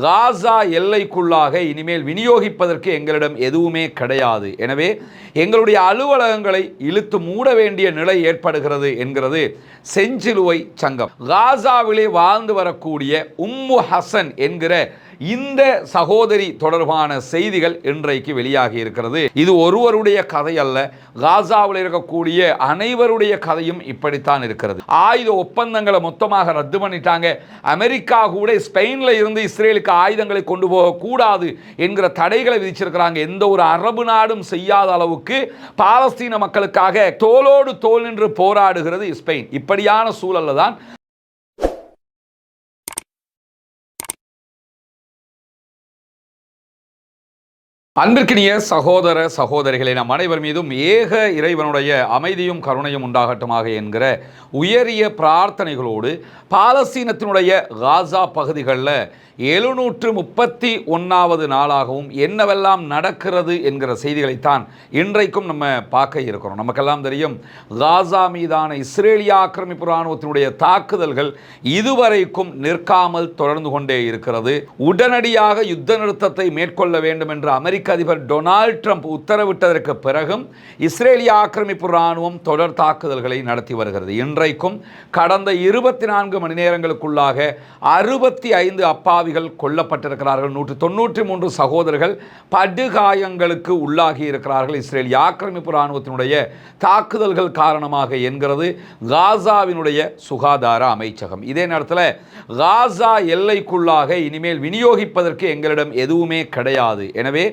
காசா எல்லைக்குள்ளாக இனிமேல் விநியோகிப்பதற்கு எங்களிடம் எதுவுமே கிடையாது. எனவே எங்களுடைய அலுவலகங்களை இழுத்து மூட வேண்டிய நிலை ஏற்படுகிறது என்கிறது செஞ்சிலுவை சங்கம். காசாவிலே வாழ்ந்து வரக்கூடிய உம்மு ஹசன் என்கிற இந்த சகோதரி தொடர்பான செய்திகள் இன்றைக்கு வெளியாகி இருக்கிறது. இது ஒருவருடைய கதை அல்ல, காசாவில் இருக்கக்கூடிய அனைவருடைய கதையும் இப்படித்தான் இருக்கிறது. ஆயுத ஒப்பந்தங்களை மொத்தமாக ரத்து பண்ணிட்டாங்க. அமெரிக்கா கூட ஸ்பெயின்ல இருந்து இஸ்ரேலுக்கு ஆயுதங்களை கொண்டு போக கூடாது என்கிற தடைகளை விதிச்சிருக்கிறாங்க. எந்த ஒரு அரபு நாடும் செய்யாத அளவுக்கு பாலஸ்தீன மக்களுக்காக தோளோடு தோள் நின்று போராடுகிறது ஸ்பெயின். இப்படியான சூழல்ல தான் அன்பிற்கினிய சகோதர சகோதரிகளை நம் அனைவர் மீதும் ஏக இறைவனுடைய அமைதியும் கருணையும் உண்டாகட்டுமாக என்கிற உயரிய பிரார்த்தனைகளோடு பாலஸ்தீனத்தினுடைய காசா பகுதிகளில் 731வது நாளாகவும் என்னவெல்லாம் நடக்கிறது என்கிற செய்திகளைத்தான் இன்றைக்கும் நம்ம பார்க்க இருக்கிறோம். நமக்கெல்லாம் தெரியும், காசா மீதான இஸ்ரேலிய ஆக்கிரமிப்பு இராணுவத்தினுடைய தாக்குதல்கள் இதுவரைக்கும் நிற்காமல் தொடர்ந்து கொண்டே இருக்கிறது. உடனடியாக யுத்த நிறுத்தத்தை மேற்கொள்ள வேண்டும் என்று அமெரிக்க அதிபர் டொனால்ட் ட்ரம்ப் உத்தரவிட்டதற்கு பிறகும் இஸ்ரேலிய ஆக்கிரமிப்பு இராணுவம் தொடர் தாக்குதல்களை நடத்தி வருகிறது. இன்றைக்கும் கடந்த 24 மணி நேரங்களுக்குள்ளாக 65 அப்பாவிகள் கொல்லப்பட்டிருக்கிறார்கள். 193 சகோதரர்கள் படுகாயங்களுக்கு உள்ளாகி இருக்கிறார்கள் இஸ்ரேலிய ஆக்கிரமிப்பு இராணுவத்தினுடைய தாக்குதல்கள் காரணமாக என்கிறது காசாவினுடைய சுகாதார அமைச்சகம். இதே நேரத்தில் காசா எல்லைக்குள்ளாக இனிமேல் விநியோகிப்பதற்கு எங்களிடம் எதுவுமே கிடையாது. எனவே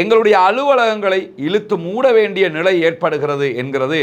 எங்களுடைய அலுவலகங்களை இழுத்து மூட வேண்டிய நிலை ஏற்படுகிறது என்கிறது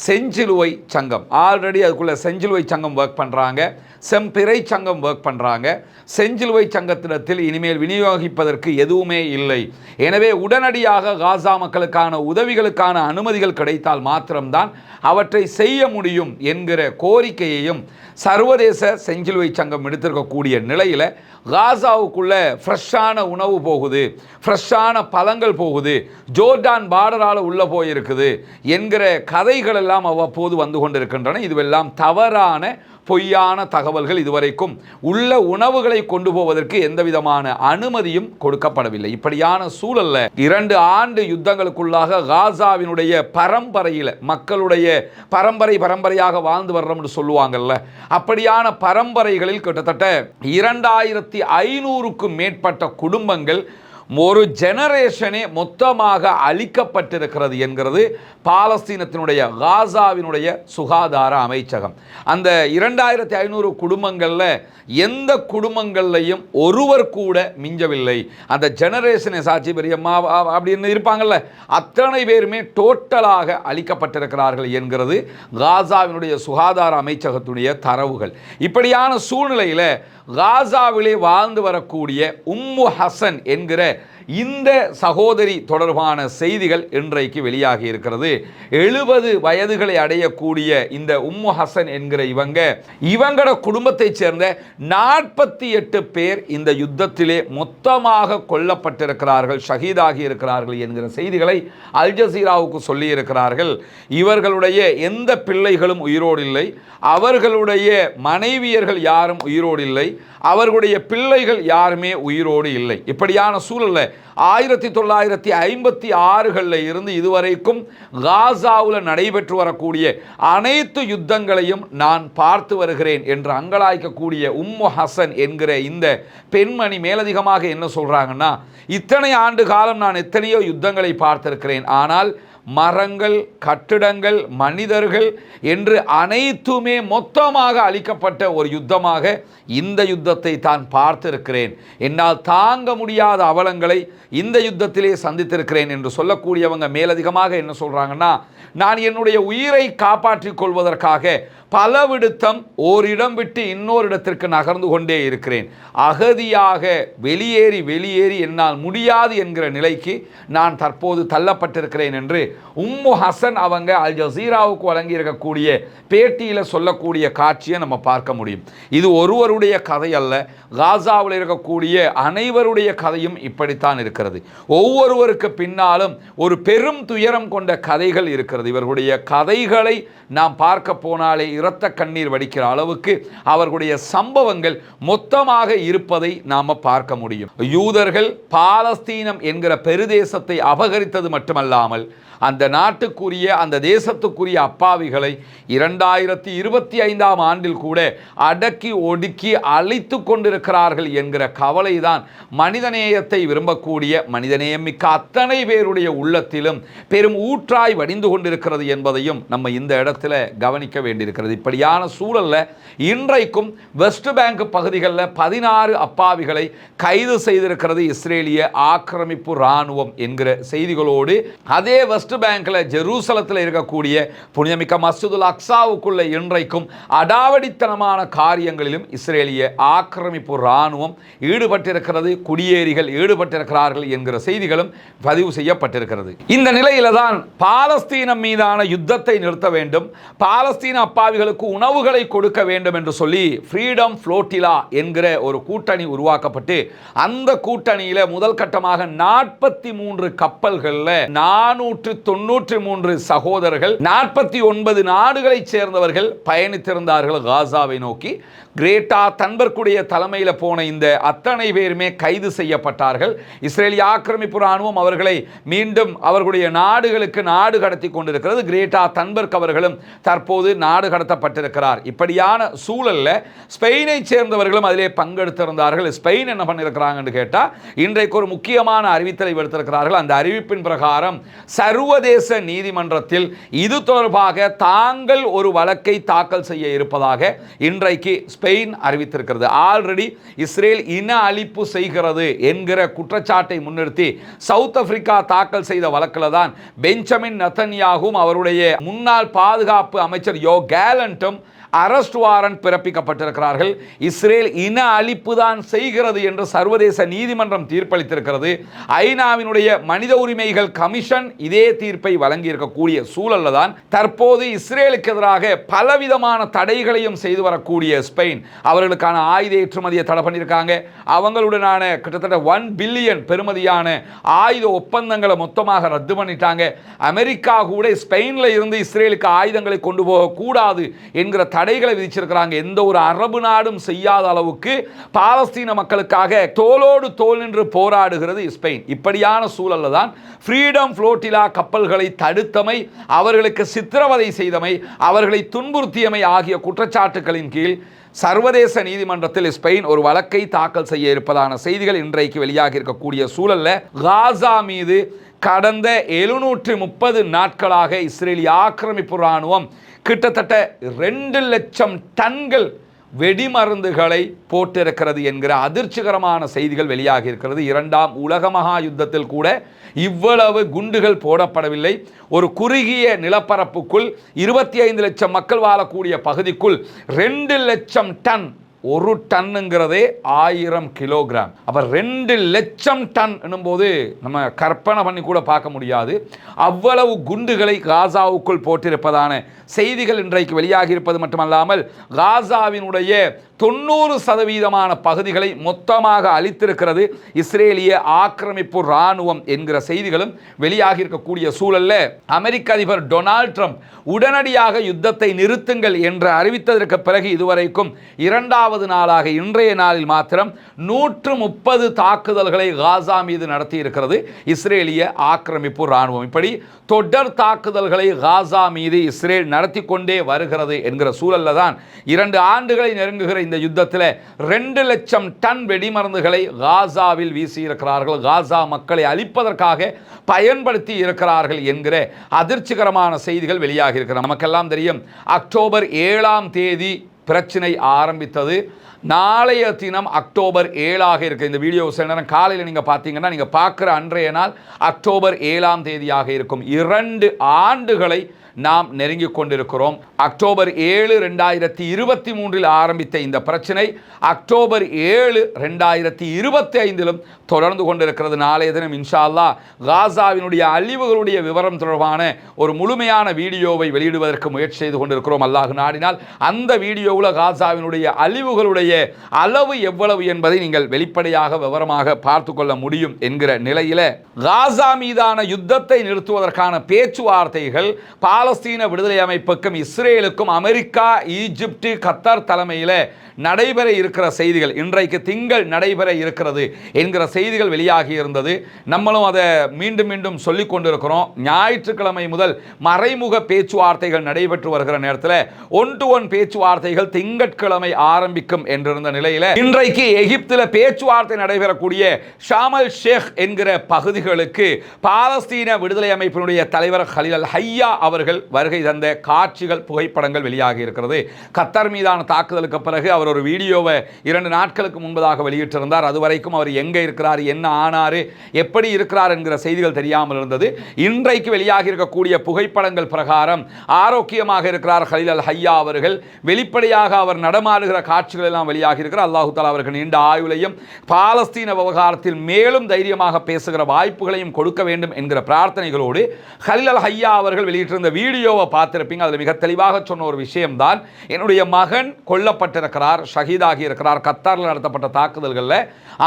செஞ்சிலுவை சங்கம். ஆல்ரெடி அதுக்குள்ள செஞ்சிலுவை சங்கம் ஒர்க் பண்ணுறாங்க, செம்பிறை சங்கம் ஒர்க் பண்ணுறாங்க. செஞ்சிலுவை சங்கத்திடத்தில் இனிமேல் விநியோகிப்பதற்கு எதுவுமே இல்லை. எனவே உடனடியாக காசா மக்களுக்கான உதவிகளுக்கான அனுமதிகள் கிடைத்தால் மாத்திரம்தான் அவற்றை செய்ய முடியும் என்கிற கோரிக்கையையும் சர்வதேச செஞ்சிலுவை சங்கம் எடுத்திருக்கக்கூடிய நிலையில் காசாவுக்குள்ள ஃப்ரெஷ்ஷான உணவு போகுது, ஃப்ரெஷ்ஷான பழங்கள் போகுது, ஜோர்டான் பார்டரால் உள்ளே போயிருக்குது என்கிற கதைகள் எல்லாம் அவ்வப்போது வந்து கொண்டிருக்கின்றன. இதுவெல்லாம் தவறான பொய்யான தகவல்கள். இதுவரைக்கும் உள்ள உணவுகளை கொண்டு போவதற்கு எந்த விதமான அனுமதியும் கொடுக்கப்படவில்லை. இப்படியான சூழல்ல 2 ஆண்டு யுத்தங்களுக்குள்ளாக காசாவினுடைய பரம்பரையில் மக்களுடைய பரம்பரையாக வாழ்ந்து வர்றோம் என்று சொல்லுவாங்கல்ல, அப்படியான பரம்பரைகளில் கிட்டத்தட்ட 2500க்கும் மேற்பட்ட குடும்பங்கள் ஒரு ஜெனரேஷனே மொத்தமாக அழிக்கப்பட்டிருக்கிறது என்கிறது பாலஸ்தீனத்தினுடைய காசாவினுடைய சுகாதார அமைச்சகம். அந்த 2500 குடும்பங்களில் எந்த குடும்பங்கள்லையும் ஒருவர் கூட மிஞ்சவில்லை. அந்த ஜெனரேஷனை சாட்சி பெரியம்மா அப்படின்னு இருப்பாங்கள்ல, அத்தனை பேருமே டோட்டலாக அழிக்கப்பட்டிருக்கிறார்கள் என்கிறது காசாவினுடைய சுகாதார அமைச்சகத்துடைய தரவுகள். இப்படியான சூழ்நிலையில் காசாவிலே வாழ்ந்து வரக்கூடிய உம்மு ஹசன் என்கிற இந்த சகோதரி தொடர்பான செய்திகள் இன்றைக்கு வெளியாகி இருக்கிறது. 70 வயதுகளை அடையக்கூடிய இந்த உம்மு ஹசன் என்கிற இவங்களோட குடும்பத்தைச் சேர்ந்த 48 பேர் இந்த யுத்தத்திலே மொத்தமாக கொல்லப்பட்டிருக்கிறார்கள், ஷஹீதாகி இருக்கிறார்கள் என்கிற செய்திகளை அல் ஜசீராவுக்கு சொல்லி இருக்கிறார்கள். இவர்களுடைய எந்த பிள்ளைகளும் உயிரோடு இல்லை, அவர்களுடைய மனைவியர்கள் யாரும் உயிரோடு இல்லை, அவர்களுடைய பிள்ளைகள் யாருமே உயிரோடு இல்லை. இப்படியான சூழலில் 1956களில் இருந்து இதுவரைக்கும் காசாவில் நடைபெற்று வரக்கூடிய அனைத்து யுத்தங்களையும் நான் பார்த்து வருகிறேன் என்று அங்கலாய்க்கக்கூடிய உம்மு ஹசன் என்கிற இந்த பெண்மணி மேலதிகமாக என்ன சொல்றாங்கன்னா, இத்தனை ஆண்டு காலம் நான் எத்தனையோ யுத்தங்களை பார்த்திருக்கிறேன், ஆனால் மரங்கள், கட்டிடங்கள், மனிதர்கள் என்று அனைத்துமே மொத்தமாக அழிக்கப்பட்ட ஒரு யுத்தமாக இந்த யுத்தத்தை தான் பார்த்திருக்கிறேன். என்னால் தாங்க முடியாத அவலங்களை இந்த யுத்தத்திலே சந்தித்திருக்கிறேன் என்று சொல்லக்கூடியவங்க மேலதிகமாக என்ன சொல்றாங்கன்னா, நான் என்னுடைய உயிரை காப்பாற்றிக் கொள்வதற்காக பலவிடுத்தம் ஓரிடம் விட்டு இன்னொரு இடத்திற்கு நகர்ந்து கொண்டே இருக்கிறேன். அகதியாக வெளியேறி என்னால் முடியாது என்கிற நிலைக்கு நான் தற்போது தள்ளப்பட்டிருக்கிறேன் என்று உம்மு ஹசன் அவங்க அல் ஜசீராவுக்கு வழங்கி இருக்கக்கூடிய பேட்டியில் சொல்லக்கூடிய காட்சியை நம்ம பார்க்க முடியும். இது ஒருவருடைய கதை அல்ல, காசாவில் இருக்கக்கூடிய அனைவருடைய கதையும் இப்படித்தான் இருக்கிறது. ஒவ்வொருவருக்கு பின்னாலும் ஒரு பெரும் துயரம் கொண்ட கதைகள் இருக்கிறது. இவர்களுடைய கதைகளை நாம் பார்க்க போனாலே இரத்த கண்ணீர் வடிக்கிற அளவுக்கு அவர்களுடைய சம்பவங்கள் மொத்தமாக இருப்பதை நாம் பார்க்க முடியும். யூதர்கள் பாலஸ்தீனம் என்கிற பெருதேசத்தை அபகரித்தது மட்டுமல்லாமல் அந்த நாட்டுக்குரிய அந்த தேசத்துக்குரிய அப்பாவிகளை 2025ஆம் ஆண்டில் கூட அடக்கி ஒடுக்கி அழித்து கொண்டிருக்கிறார்கள் என்கிற கவலைதான் மனிதநேயத்தை விரும்பக்கூடிய மனிதநேயம் மிக்க அத்தனை பேருடைய உள்ளத்திலும் பெரும் ஊற்றாய் வடிந்து கொண்டிருக்கிறது என்பதையும் நம்ம இந்த இடத்துல கவனிக்க வேண்டியிருக்கிறது. இப்படியான சூழல்ல இன்றைக்கும் வெஸ்ட் பேங்க் பகுதிகளில் 16 அப்பாவிகளை கைது செய்திருக்கிறது இஸ்ரேலிய ஆக்கிரமிப்பு இராணுவம் என்கிற செய்திகளோடு, அதே வெஸ்ட் பேங்க்ல ஜெருசலத்தில் இருக்கக்கூடிய புனிதமிக்க மஸ்ஜிதுல் அக்ஸாவுக்குள்ள இன்றைக்கும் அடாவடித்தனமான காரியங்களிலும் இஸ்ரேலிய ஆக்கிரமிப்பு இராணுவம் ஈடுபட்டிருக்கிறது, குடியேறிகள் ஈடுபட்டிருக்கிறார்கள் என்கிற செய்திகளும் பதிவு செய்யப்பட்டிருக்கிறது. இந்த நிலையில தான் பாலஸ்தீனம் மீதான யுத்தத்தை நிறுத்த வேண்டும், பாலஸ்தீன அப்பாவிகளுக்கு உணவுகளை கொடுக்க வேண்டும் என்று சொல்லி ஃப்ரீடம் ஃப்ளோட்டிலா என்கிற ஒரு கூட்டணி உருவாக்கப்பட்டு அந்த கூட்டணியில முதல் கட்டமாக 43 கப்பல்களில் 493 சகோதரர்கள் 49 நாடுகளைச் சேர்ந்தவர்கள் பயணித்திருந்தார்கள் காசாவை நோக்கி. கிரேட்டா தன்பர்க்குடைய தலைமையில் போன இந்த அத்தனை பேருமே கைது செய்யப்பட்டார்கள். இஸ்ரேலிய ஆக்கிரமிப்பு இராணுவம் அவர்களை மீண்டும் அவர்களுடைய நாடுகளுக்கு நாடு கடத்தி கொண்டிருக்கிறது. கிரேட்டா தன்பர்க் அவர்களும் தற்போது நாடு கடத்தப்பட்டிருக்கிறார். இப்படியான சூழல்ல ஸ்பெயினை சேர்ந்தவர்களும் அதிலே பங்கெடுத்திருந்தார்கள். ஸ்பெயின் என்ன பண்ணியிருக்கிறாங்கன்னு கேட்டால் இன்றைக்கு ஒரு முக்கியமான அறிவித்தலை எடுத்திருக்கிறார்கள். அந்த அறிவிப்பின் பிரகாரம் சர்வதேச நீதிமன்றத்தில் இது தொடர்பாக தாங்கள் ஒரு வழக்கை தாக்கல் செய்ய இருப்பதாக இன்றைக்கு ஸ்பெயின் அறிவித்திருக்கிறது. ஆல்ரெடி இஸ்ரேல் இன அழிப்பு செய்கிறது என்கிற குற்றச்சாட்டை முன்னிறுத்தி சவுத் ஆப்பிரிக்கா தாக்கல் செய்த வழக்கில் தான் பெஞ்சமின் நெதன்யாகும் அவருடைய முன்னாள் பாதுகாப்பு அமைச்சர் யோ கேலண்டும் அரெஸ்ட் வாரண்ட் பிறப்பிக்கப்பட்டிருக்கிறார்கள். இஸ்ரேல் இன அழிப்பு தான் செய்கிறது என்று சர்வதேச நீதிமன்றம் தீர்ப்பளித்திருக்கிறது. ஐநாவினுடைய மனித உரிமைகள் கமிஷன் இதே தீர்ப்பை வழங்கி இருக்கக்கூடிய சூழல்ல தான் தற்போது இஸ்ரேலுக்கு எதிராக பலவிதமான தடைகளையும் செய்து வரக்கூடிய ஸ்பெயின் அவர்களுக்கான ஆயுத ஏற்றுமதியை தடை பண்ணியிருக்காங்க. அவங்களுடனான கிட்டத்தட்ட 1 பில்லியன் பெறுமதியான ஆயுத ஒப்பந்தங்களை மொத்தமாக ரத்து பண்ணிட்டாங்க. அமெரிக்கா கூட ஸ்பெயின்ல இருந்து இஸ்ரேலுக்கு ஆயுதங்களை கொண்டு போகக்கூடாது என்கிற தடைகளை விதிச்சிருக்கிறாங்க. எந்த ஒரு அரபு நாடும் செய்யாத அளவுக்கு பாலஸ்தீன மக்களுக்காக தோளோடு தோள் நின்று போராடுகிறது ஸ்பெயின். இப்படியான சூழல்ல தான் ஃப்ரீடம் ஃப்ளோட்டிலா கப்பல்களை தடுத்தமை, அவர்களுக்கு சித்திரவதை செய்தமை, அவர்களை துன்புறுத்தியமை ஆகிய குற்றச்சாட்டுகளின் கீழ் சர்வதேச நீதிமன்றத்தில் ஸ்பெயின் ஒரு வழக்கை தாக்கல் செய்ய இருப்பதான செய்திகள் இன்றைக்கு வெளியாகி இருக்கக்கூடிய சூழல்ல காசா மீது கடந்த 730 நாட்களாக இஸ்ரேலிய ஆக்கிரமிப்பு இராணுவம் கிட்டத்தட்ட 2 லட்சம் டன்கள் வெடிமருந்துகளை போட்டிருக்கிறது என்கிற அதிர்ச்சிகரமான செய்திகள் வெளியாகி இருக்கிறது. 2ஆம் உலக மகா யுத்தத்தில் கூட இவ்வளவு குண்டுகள் போடப்படவில்லை. ஒரு குறுகிய நிலப்பரப்புக்குள் 25 லட்சம் மக்கள் வாழக்கூடிய பகுதிக்குள் 2 லட்சம் டன், ஒரு டன்னுங்கிறதே 1000 கிலோகிராம். அப்போ 2 லட்சம் டன் என்னும்போது நம்ம கற்பனை பண்ணி கூட பார்க்க முடியாது. அவ்வளவு குண்டுகளை காசாவுக்குள் போட்டிருப்பதான செய்திகள் இன்றைக்கு வெளியாகி இருப்பது மட்டுமல்லாமல் காசாவினுடைய 90% பகுதிகளை மொத்தமாக அழித்திருக்கிறது இஸ்ரேலிய ஆக்கிரமிப்பு இராணுவம் என்கிற செய்திகளும் வெளியாகி இருக்கக்கூடிய சூழல்ல அமெரிக்க அதிபர் டொனால்ட் ட்ரம்ப் உடனடியாக யுத்தத்தை நிறுத்துங்கள் என்று அறிவித்ததற்கு பிறகு இதுவரைக்கும் 2வது நாளாக இன்றைய நாளில் மாத்திரம் 130 தாக்குதல்களை காசா மீது நடத்தி இருக்கிறது இஸ்ரேலிய ஆக்கிரமிப்பு இராணுவம். இப்படி தொடர் தாக்குதல்களை காசா மீது இஸ்ரேல் நடத்தி கொண்டே வருகிறது என்கிற சூழல்ல தான் 2 ஆண்டுகளை நெருங்குகிற இந்த யுத்தத்தில் 2 லட்சம் டன் வெடிமருந்துகளை காசாவில் வீசியிருக்கிறார்கள். காசா மக்களை அழிப்பதற்காக பயன்படுத்தி இருக்கிறார்கள் என்கிற அதிர்ச்சிகரமான செய்திகள் வெளியாகி இருக்கிறது. நமக்கெல்லாம் தெரியும், அக்டோபர் 7ஆம் தேதி பிரச்சனை ஆரம்பித்தது. நாளைய தினம் அக்டோபர் 7ஆக இருக்குது. இந்த வீடியோ சில நேரம் காலையில் நீங்கள் பார்த்தீங்கன்னா நீங்கள் பார்க்குற அன்றைய நாள் அக்டோபர் 7ஆம் தேதியாக இருக்கும். 2 ஆண்டுகளை நாம் நெருங்கிக் கொண்டிருக்கிறோம். அக்டோபர் 7, 2023 ஆரம்பித்த இந்த பிரச்சனை அக்டோபர் 7, 2025 தொடர்ந்து கொண்டிருக்கிறது. நாளைய தினம் இன்ஷா அல்லாஹ் காசாவினுடைய அழிவுகளுடைய விவரம் தொடர்பான ஒரு முழுமையான வீடியோவை வெளியிடுவதற்கு முயற்சி செய்து கொண்டிருக்கிறோம். அல்லாஹ் நாடினால் அந்த வீடியோவில் காசாவினுடைய அழிவுகளுடைய அளவு எவ்வளவு என்பதை நீங்கள் வெளிப்படையாக விவரமாக பார்த்து கொள்ள முடியும் என்கிற நிலையில காசா மீதான யுத்தத்தை நிறுத்துவதற்கான பேச்சுவார்த்தைகள் பாலஸ்தீன விடுதலை அமைப்புக்கும் இஸ்ரேலுக்கும் அமெரிக்கா, ஈஜிப்ட், கத்தார் தலைமையில் நடைபெற இருக்கிற செய்திகள், இன்றைக்கு திங்கள் நடைபெற இருக்கிறது என்கிற செய்திகள் வெளியாகி இருந்தது. நம்மளும் அதை மீண்டும் மீண்டும் சொல்லிக் கொண்டிருக்கிறோம். ஞாயிற்றுக்கிழமை முதல் மறைமுக பேச்சுவார்த்தைகள் நடைபெற்று வருகிற நேரத்தில் 1-to-1 பேச்சுவார்த்தைகள் திங்கட்கிழமை ஆரம்பிக்கும் என்றிருந்த நிலையில் இன்றைக்கு எகிப்தில் பேச்சுவார்த்தை நடைபெறக்கூடிய ஷாமல் ஷேக் என்கிற பகுதிகளுக்கு பாலஸ்தீன விடுதலை அமைப்பினுடைய தலைவர் ஹலீல் அல் ஹையா அவர்கள் வருகை தந்த காட்சிகள், புகைப்படங்கள் வெளியாகி இருக்கிறது. கத்தார் மீதான தாக்குதலுக்கு பிறகு அவர் ஒரு வீடியோவை 2 நாட்களுக்கு முன்பதாக வெளியிட்டிருந்தார். அதுவரைக்கும் அவர் எங்கே இருக்கிறார், என்ன ஆனார், எப்படி இருக்கிறார் என்கிற செய்திகள் தெரியாமல் இருந்தது. இன்றைக்கு வெளியாகி இருக்கக்கூடிய புகைப்படங்கள் பிரகாரம் ஆரோக்கியமாக இருக்கிறார் ஹலீல் அல் ஹையா அவர்கள். வெளிப்படையாக அவர் நடமாடுகிற காட்சிகள் எல்லாம் வெளியாகி இருக்கிறார். அல்லாஹு தஆலா அவருக்கு நீண்ட ஆயுளையும் பாலஸ்தீன விவகாரத்தில் மேலும் தைரியமாக பேசுகிற வாய்ப்புகளையும் கொடுக்க வேண்டும் என்கிற பிரார்த்தனைகளோடு ஹலீல் அல் ஹையா அவர்கள் வெளியிட்டிருந்த வீடியோவை பார்த்திருப்பீங்க. அதில் மிக தெளிவாக சொன்ன ஒரு விஷயம்தான், என்னுடைய மகன் கொல்லப்பட்டிருக்கிறார், ஷஹீதாகி இருக்கிறார் கத்தாரில் நடத்தப்பட்ட தாக்குதல்களில்.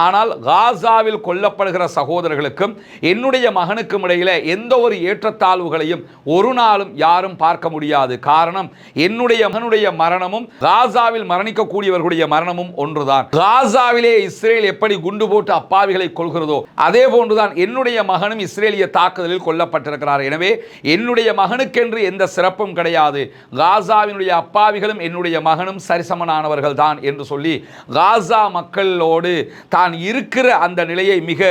ஆனால் காசாவில் கொல்லப்படுகிற சகோதரர்களுக்கும் என்னுடைய மகனுக்கும் இடையில எந்த ஒரு ஏற்றத்தாழ்வுகளையும் ஒரு நாளும் யாரும் பார்க்க முடியாது. காரணம், என்னுடைய மகனுடைய மரணமும் காசாவில் மரணிக்கக்கூடியவர்களுடைய மரணமும் ஒன்றுதான். காசாவிலே இஸ்ரேல் எப்படி குண்டு போட்டு அப்பாவிகளை கொள்கிறதோ அதே போன்றுதான் என்னுடைய மகனும் இஸ்ரேலிய தாக்குதலில் கொல்லப்பட்டிருக்கிறார். எனவே என்னுடைய மகனுக்கென்று எந்த சிறப்பும் கிடையாது. காசாவினுடைய அப்பாவிகளும் என்னுடைய மகனும் சரிசமனானவர்கள் தான் என்று சொல்லி காசா மக்களோடு தான் இருக்கிற அந்த நிலையை மிக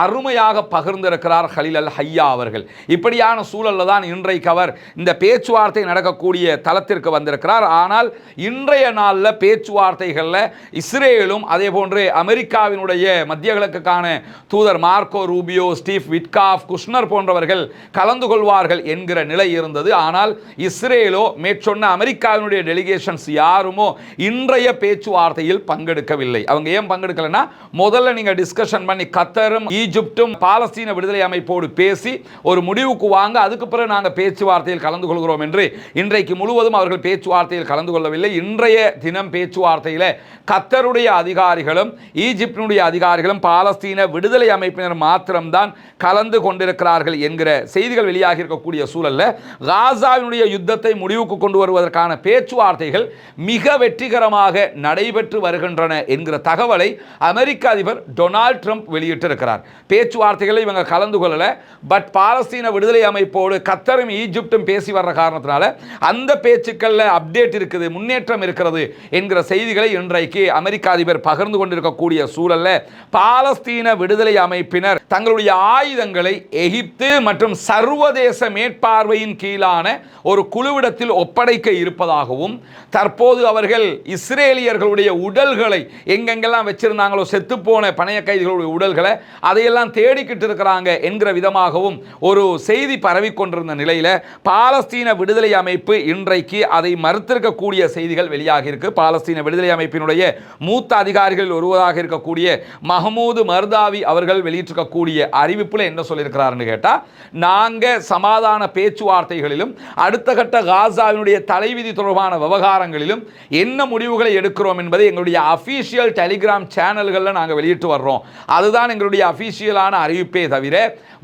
அருமையாக பகிர்ந்திருக்கிறார் ஹலீல் அல் ஹையா அவர்கள். இப்படியான சூழலில் தான் இன்றைக்கு அவர் இந்த பேச்சுவார்த்தை நடக்கக்கூடிய தளத்திற்கு வந்திருக்கிறார். ஆனால் இன்றைய நாளில் பேச்சுவார்த்தைகளில் இஸ்ரேலும் அதே போன்று அமெரிக்காவினுடைய மத்திய கிழக்குக்கான தூதர் Marco Rubio, Steve Witkoff, Kushner போன்றவர்கள் கலந்து கொள்வார்கள் என்கிற நிலை இருந்தது. ஆனால் இஸ்ரேலோ மேற்சொன்ன அமெரிக்காவினுடைய டெலிகேஷன்ஸ் யாருமோ இன்றைய பேச்சுவார்த்தையில் பங்கெடுக்கவில்லை. அவங்க ஏன் பங்கெடுக்கலைன்னா, முதல்ல நீங்க டிஸ்கஷன் பண்ணி கத்தரும் ஈஜிப்டும் பாலஸ்தீன விடுதலை அமைப்போடு பேசி ஒரு முடிவுக்கு வாங்க, அதுக்கு பிறகு நாங்கள் பேச்சுவார்த்தையில் கலந்து கொள்கிறோம் என்று இன்றைக்கு முழுவதும் அவர்கள் பேச்சுவார்த்தையில் கலந்து கொள்ளவில்லை. இன்றைய தினம் பேச்சுவார்த்தையில் கத்தருடைய அதிகாரிகளும் ஈஜிப்டினுடைய அதிகாரிகளும் பாலஸ்தீன விடுதலை அமைப்பினர் மாத்திரம்தான் கலந்து கொண்டிருக்கிறார்கள் என்கிற செய்திகள் வெளியாகி இருக்கக்கூடிய சூழலில் காசாவினுடைய யுத்தத்தை முடிவுக்கு கொண்டு வருவதற்கான பேச்சுவார்த்தைகள் மிக வெற்றிகரமாக நடைபெற்று வருகின்றன என்கிற தகவலை அமெரிக்க அதிபர் டொனால்ட் ட்ரம்ப் வெளியிட்டிருக்கிறார். பேச்சுவார்த்தைகளை இவங்க கலந்து கொள்ளல, பட் பாலஸ்தீன விடுதலை அமைப்போடு கத்தரும் ஈஜிப்டும் பேசி வர்ற காரணத்தினால அந்த பேச்சுக்களில் அப்டேட் இருக்குது, முன்னேற்றம் இருக்கிறது என்கிற செய்திகளை இன்றைக்கு அமெரிக்க அதிபர் பகிர்ந்து கொண்டிருக்கக்கூடிய சூழல்ல பாலஸ்தீன விடுதலை அமைப்பினர் தங்களுடைய ஆயுதங்களை எகிப்து மற்றும் சர்வதேச மேற்பார்வையின் கீழான ஒரு குழுவிடத்தில் ஒப்படைக்க இருப்பதாகவும், தற்போது அவர்கள் இஸ்ரேலியர்களுடைய உடல்களை எங்கெங்கெல்லாம் வச்சிருந்தாங்களோ செத்துப்போன பணைய கைதிகளுடைய உடல்களை அதையெல்லாம் தேடிக்கிட்டு இருக்கிறாங்க என்கிற விதமாகவும் ஒரு செய்தி பரவிக்கொண்டிருந்த நிலையில் பாலஸ்தீன விடுதலை அமைப்பு இன்றைக்கு அதை மறுத்திருக்கக்கூடிய செய்திகள் வெளியாகி இருக்கு. பாலஸ்தீன விடுதலை அமைப்பினுடைய மூத்த அதிகாரிகள் ஒருவராக இருக்கக்கூடிய மஹமூது மர்தாவி அவர்கள் வெளியிட்டிருக்கக்கூடிய அறிவிப்பில் என்ன சொல்லியிருக்கிறார்னு கேட்டால், நாங்கள் சமாதான பேச்சுவார்த்தைகளிலும் அடுத்த கட்ட காசாவினுடைய தலைவிதி தொடர்பான விவகாரங்களிலும் என்ன முடிவுகளை எடுக்கிறோம் என்பதை எங்களுடைய அஃபீஷியல் டெலிகிராம் சேனல்களில் நாங்கள் வெளியிட்டு வர்றோம். அதுதான் எங்களுடைய அஃபீஷியலான அறிவிப்பே தவிர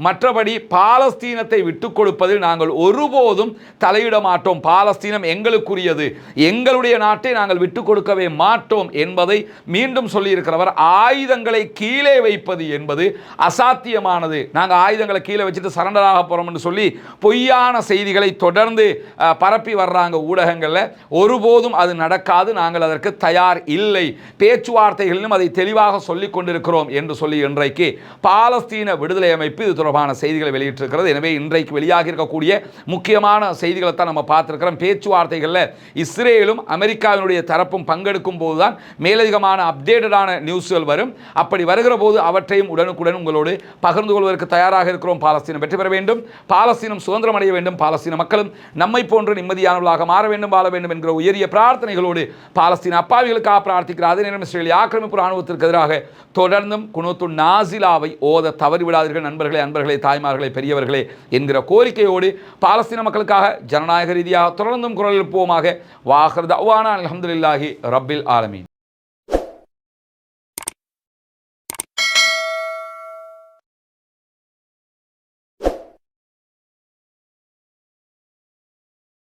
மற்றபடி பாலஸ்தீனத்தை விட்டுக் கொடுப்பதில் நாங்கள் ஒருபோதும் தலையிட மாட்டோம். பாலஸ்தீனம் எங்களுக்குரியது, எங்களுடைய நாட்டை நாங்கள் விட்டுக் கொடுக்கவே மாட்டோம் என்பதை மீண்டும் சொல்லியிருக்கிறவர். ஆயுதங்களை கீழே வைப்பது என்பது அசாத்தியமானது. நாங்கள் ஆயுதங்களை கீழே வச்சுட்டு சரண்டராக போகிறோம் என்று சொல்லி பொய்யான செய்திகளை தொடர்ந்து பரப்பி வர்றாங்க ஊடகங்களில். ஒருபோதும் அது நடக்காது, நாங்கள் அதற்கு தயார் இல்லை. பேச்சுவார்த்தைகளிலும் அதை தெளிவாக சொல்லிக் கொண்டிருக்கிறோம் என்று சொல்லி இன்றைக்கு பாலஸ்தீன விடுதலை அமைப்பு இது தொடர்பான செய்திகளை வெளியிட்டிருக்கிறது. எனவே இன்றைக்கு வெளியாக இருக்கக்கூடிய முக்கியமான செய்திகளை தான் நம்ம பார்த்திருக்கிறோம். பேச்சுவார்த்தைகளில் இஸ்ரேலும் அமெரிக்காவினுடைய தரப்பும் பங்கெடுக்கும் போதுதான் மேலதிகமான அப்டேட்டடான நியூஸ்கள் வரும். அப்படி வருகிற போது அவற்றையும் உடனுக்குடன் உங்களோடு பகிர்ந்து கொள்வதற்கு தயாராக இருக்கிறோம். பாலஸ்தீனம் வெற்றி பெற வேண்டும், பாலஸ்தீனம் சுதந்திரம் அடைய வேண்டும், பாலஸ்தீன மக்களும் நம்மை போன்று நிம்மதியானவர்களாக மாற வேண்டும், வாழ வேண்டும் என்கிற உயரிய பிரார்த்தனைகளோடு பாலஸ்தீன அப்பாவிகளுக்காக பிரார்த்திக்கிற அதே நேரம் இஸ்ரேலிய ஆக்கிரமிப்பு இராணுவத்திற்கு எதிராக தொடர்ந்தும் குனூத்து நாசிலாவை ஓத தவறிவிடாதீர்கள் நண்பர்களே, அன்பர்களே, தாய்மார்களே, பெரியவர்களே என்கிற கோரிக்கையோடு பாலஸ்தீன மக்களுக்காக ஜனநாயக ரீதியாக தொடர்ந்தும் குரல் எழுப்புவோமாக. வாஹிர் தஅவானா அல்ஹம்துலில்லாஹி ரப்பில் ஆலமீன்.